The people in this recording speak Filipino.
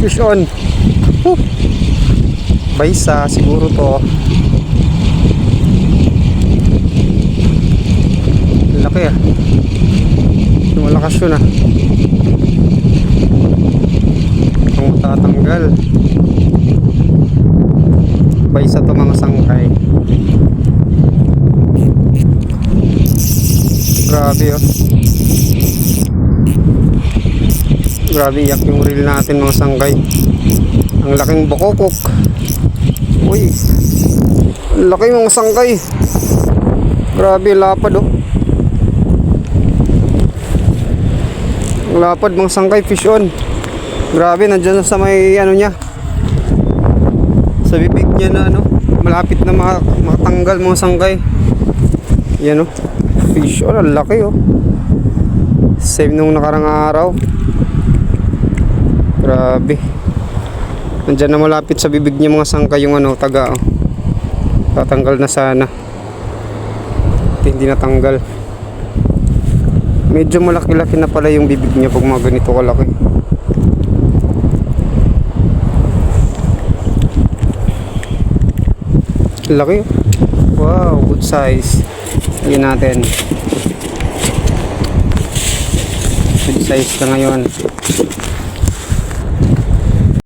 Fish on. Woo! Baysa siguro to. Laki ah. Malakas yun ah. Itong matatanggal. Baysa to mga sangkay. Grabe oh. Grabe, yak yung reel natin mga sangkay. Ang laking bokokok. Uy, ang laki mga sangkay. Grabe, lapad oh. Ang lapad mga sangkay, fish on. Grabe, nandyan sa may ano niya, sa bibig niya na ano, malapit na makatanggal mga sangkay. Yan oh, fish on, ang laki oh. Same nung nakarang araw. Grabe. Nandyan na malapit sa bibig niya mga sangkay yung ano, taga oh. Tatanggal na sana. Hindi natanggal. Medyo malaki-laki na pala yung bibig niya pag mga ganito kalaki. Laki. Wow, good size. Lagyan natin. Good size na ngayon.